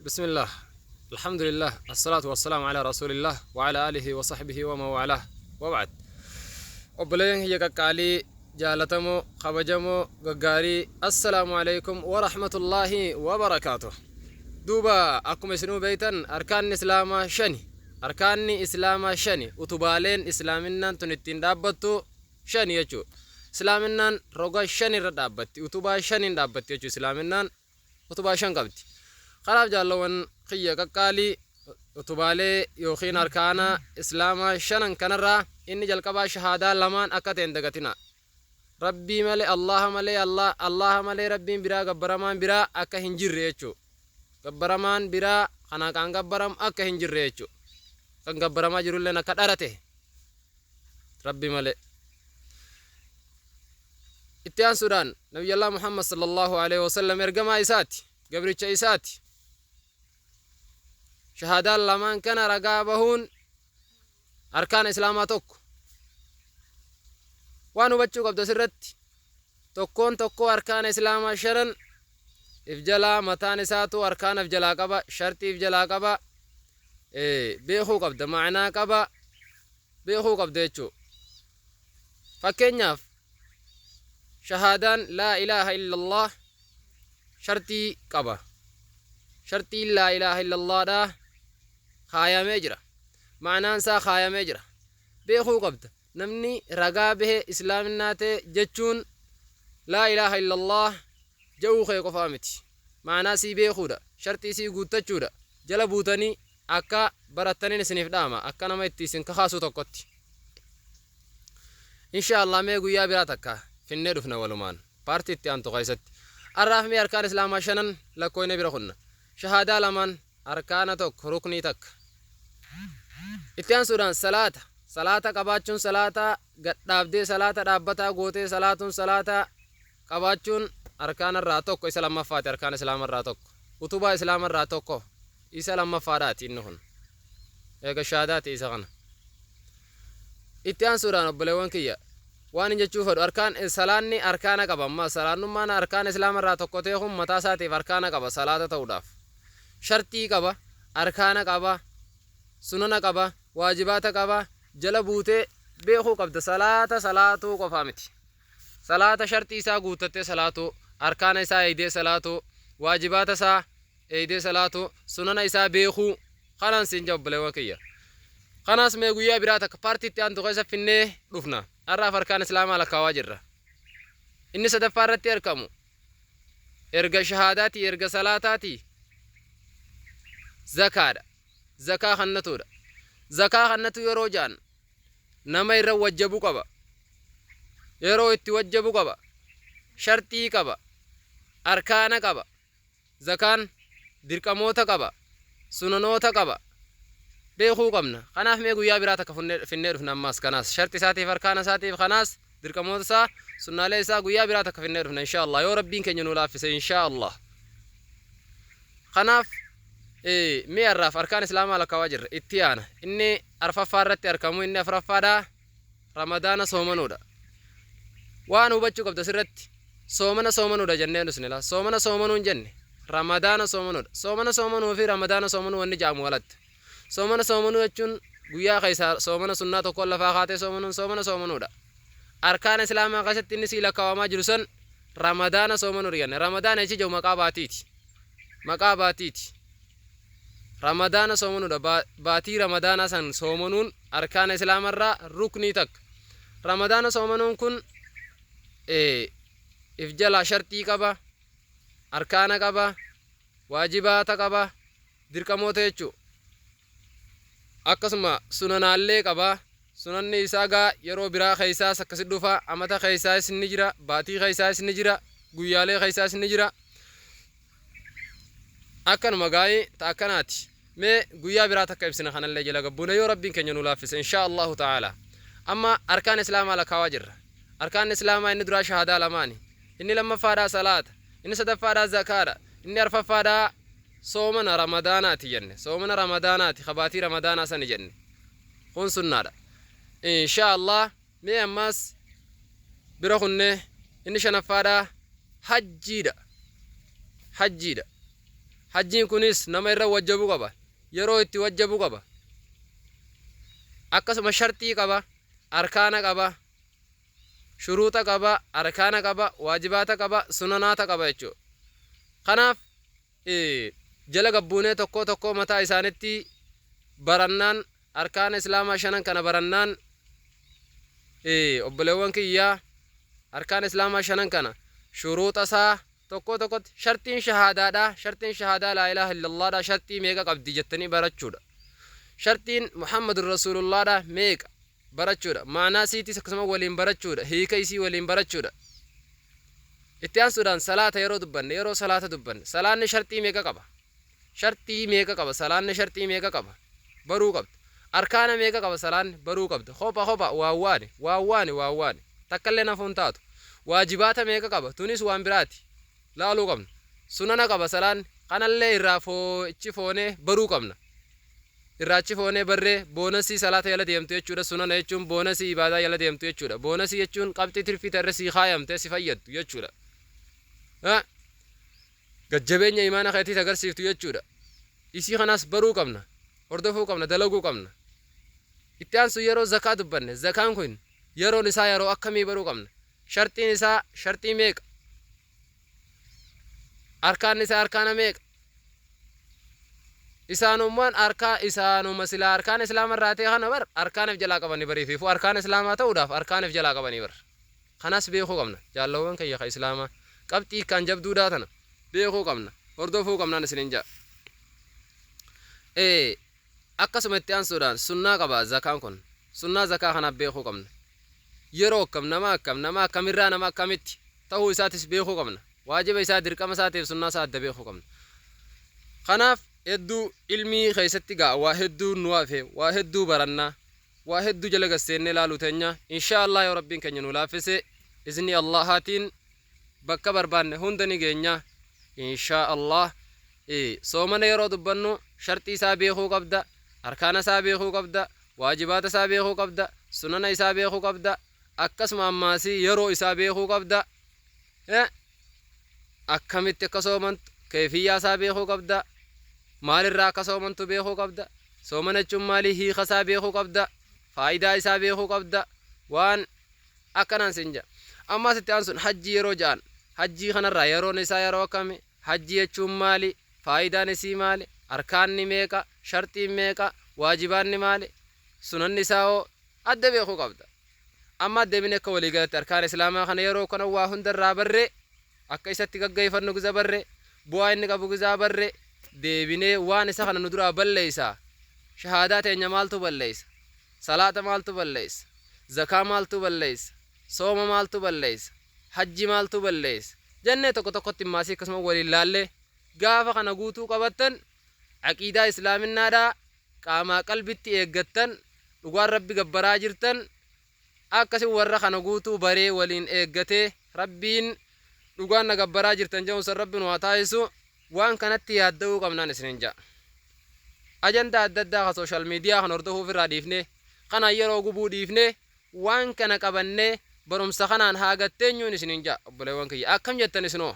بسم الله الحمد لله الصلاة والسلام على رسول الله وعلى آله وصحبه ومن والاه وبعد وبلين هي كالي جالتمو خبجمو غغاري السلام عليكم ورحمة الله وبركاته دوبا أكم سنو بيتن أركان إسلام شني أركان إسلام شني وتبالين إسلامنا تنتين دابتو شني يجو إسلامنا رغا شني ردابتي وتبا شني دابتي يجو إسلامنا وتبا شن قبتي خلاف جالوان خيّا كقالي وتبالي يوخين أركانا إسلاما شنن كنرا إني جلقبا شهادة لمان أكتين دقتنا ربي ملي الله ملي الله ملي ربي برا قبرمان برا أكا هنجر ريچو قبرمان برا خنا كان قبرم أكا هنجر ريچو كان قبرما جرول لنا كدارته ربي ملي اتيان سودان نبي الله محمد صلى الله عليه وسلم ارقما إساتي قبرتش إساتي شهادة لمن كان رقابهون أركان إسلاماتك وانو بچو قبض سرت تكو أركان إسلام شرن إفجلا متان ساتو أركان إفجلا قبا شرط إفجلا قبا بيخو قبض معنا قبا بيخو قبض يچو فكينياف شهادة لا إله إلا الله شرطي قبا شرطي لا إله إلا الله ده خايا مجرى معنى انسا خايا مجرى بيخو قبض نمني رقابه إسلام الناتي جتشون لا إله إلا الله جو خيقو فامتي معنى سي بيخو ده شرطي سي قوتتشو ده جلبوتني أكا براتني نسنف داما أكا نما اتسين كخاسو تقوتي إن شاء الله ميقو يا براتكا في النيرفنا ولمان بارتي اتيانتو غيست الرافمي أركان إسلام شنن لكوين برخنا شهادة لمن أركانتك ركنيتك اتيان سودان صلاة قباتشون صلاة دابدي صلاة دابتا غوتي صلاة قباتشون أركان الراتوك إسلام مفات أركان إسلام الراتوك وطوبة إسلام الراتوك إسلام مفادات إنهن إيقا شهادات إسغن اتيان سودان أبليوان كيا وان جتشوف أركان صلاني أركان قبا ما صلانو مانا أركان إسلام الراتوك تيهم متاساتي أركان قبا صلاة توداف شرطي قبا أركان قبا سنن قبا واجبات قبا جلبوتي بيخو قبض صلاة قفامتي صلاة شرطي سا قوتتي صلاة أركان سا ايدي صلاة واجبات سا ايدي صلاة سنن سا بيخو خلان سنجب بلوكية خناس ميقويا براتك بارتي تيان تغيسا فيني رفنا أرى فركان إسلام على كواجر إني سدفارتي أركمو إرقى شهاداتي إرقى صلاتاتي زكاة خنتو يرو جان نما يرو وجبو قبا يرو اتوجبو قبا شرطي قبا أركان قبا زكان درقموتا قبا سننوتا قبا بيخو قمنا خناف ميقو يا براتك في النير في نماس كناس شرطي ساتي فركان ساتي خناس درقموتا سا سنالي سا قويا براتك في النير إن شاء الله يا ربين كن ينولافس إن شاء الله خناف مي الرف أركان إسلام على كواجر اتيانا إني أرفع فارت أركمو إني أفرف فادا رمضان صومنودا وانو بچو قبض سرت صومنودا جنة سنلا صومنون جنة رمضان صومنو في رمضان صومنو وني جامو ولد صومنو يچون غيا خيسا صومنو سنة كل فاخاتي صومنودا أركان إسلام قصت إني سيلا كواما جلسن رمضان صومنو ريان رمضان يجي جو مقاباتيتي رمضان صومنو باتي رمضان سن صومنون أركان إسلام الرا ركني تك رمضان صومنون كن إفجلا شرطي كبا أركان كبا واجبات كبا دركموت يچو أكسما سنن اللي كبا سنن إساقا يرو برا خيساس كسدوفا أمتا خيساس نجرا باتي خيساس نجرا قيالي خيساس نجرا أكن مغاي تاكناتي مي غويا براتك ابسنا خان الله جل غبونا يا ربي كن ينولافس ان شاء الله تعالى اما اركان الاسلام على كواجر اركان الاسلام ان درا شهاده لماني اني لما فادا صلاه اني صدف فادا زكاه اني ارفع فادا صومنا رمضانات جن صومنا رمضانات خباتي رمضان سن جن خون سنة ان شاء الله مي اماس برخنه اني شنفادا حجيدا hajjiin kunis nama irra wajjabu qaba yeroo itti wajjabu qaba akkasuma shartii qaba arkaana qaba shuruuta qaba arkaana qaba waajibaata qaba sunanaata qaba jechuudha kanaaf jala gabbuunee tokko mataa isaanitti barannaan arkaana islaamaa shanan kana barannaan obboleewwan kiyyaa arkaana islaamaa shanan kana shuruuta isaa tokkotti shartiin shahaadaa laa ilaaha illallaadha shartii meeqa qabdi jettanii barachuudha shartiin muhammadur rasuulullaadha meeqa barachuudha maanaa siitis akkasuma waliin barachuudha hiika isii waliin barachuudha itti aansuudhaan salaata yeroo dubbanne yeroo salaata dubbanne salaanni shartii meeqa qaba salaanni shartii meeqa qaba baruu qabda arkaana meeqa qaba salaanni baruu qabda hopha waawwaani takkallee nafuun taatu waajibaata meeqa qaba tunis waan biraati laaluu qabna sunana qaba salaanni kanallee irraa ichi foonee baruu qabna irraachi foonee barree boonasii salaata yala deemtu jechuudha sunana jechuun boonasii ibaadaa yala deemtu jechuudha boonasii jechuun qabxii tirfita irra sii kaayamtee si fayyaddu jechuudha gajjabeenya imaana keetii agarsiiftu jechuudha isii kanaas baruu qabna hordofuu qabna dalaguu qabna itti aansu yeroo zakaa dubbanne zakaan kun yeroon isaa yeroo akkamii baruu qabna shartiin isaa shartii meeqa arkaan isaa arkaana meeqa isaanuma silaa arkaan islaamaa irraa ta'e kana bar arkaaniif jalaa qabanii bariifiifu arkaan islaamaa ta'uudhaaf arkaaniif jalaa qabanii bar kanas beekuu qabna jaallawwan kiyya ka islaamaa qabxii kan jabduudhaa tana beekuu qabna hordofuu qabnaan isinin jaa akkasuma itti aansuudhaan sunnaa qaba zakaan kun sunnaa zakaa kanaaf beekuu qabna yeroo nama akkamirraa nama akkamitti ta'uu isaatis beekuu qabna waajiba isaa dirqama isaatiif sunnaa isaa adda beekuu qabna kanaaf hedduu ilmii keessatti gaa waa hedduu nu hafe waa hedduu barannaa waa hedduu jala gasseennee laaluu teenya inshaallah yoo rabbiin keenya nu laaffise izni allahaatiin bakka barbaanne hunda ni geenya inshaallah soomana yeroo dubbannu shartii isaa beekuu qabda arkaana isaa beekuu qabda waajibaata isaa beekuu qabda sunana isaa beekuu qabda akkasuma ammaasii yeroo isaa beekuu qabda akkamitti akka soomantu keefiyyaa isaa beekuu qabda maalirraa akka soomantu beekuu qabda soomana jechuun maalii hiika isaa beekuu qabda faayidaa isaa beekuu qabda waan akkanaan sinja ammaas itti aansun hajjii yeroo ja'an hajjii kanarraa yeroon isaa yeroo akkami hajjii jechuun maali faayidaan isii maali arkaanni meeqa shartiin meeqa waajibaanni maali sunanni isaa hoo adda beekuu qabda amma deebine akka walii galatti arkaan islaamaa kana yeroo kana waa hundarraa barree akka isatti gaggeeffannu giza barree bu'aa inni qabu gizaa barree deebinee waan isa kana nu duraa balleeysa shahaadaa teenya maaltu balleeysa salaata maaltu balleeysa zakaa maaltu balleeysa sooma maaltu balleeysa hajji maaltu balleeysa jennee tokkotti maasii akkasuma waliin laallee gaafa kana guutuu qabattan aqiidaa islaaminaadhaa qaamaa qalbitti eeggattan dhugaan rabbi gabbaraa jirtan akkasi warra kana guutuu baree waliin eeggatee rabbiin dhugaan na gabbaraa jirtan jedhu san rabbiin waa taasisu waan kanatti yaadda'uu qabnaan isinin jaa ajandaa adda addaa ka sooshaal miidiyaa kan hordofuuf irraa dhiifne kana yeroo gubuu dhiifne waan kana qabannee barumsa kanaan haa gatteenyuun isinin jaa obboleewwan kiyya akkam jettan isinoo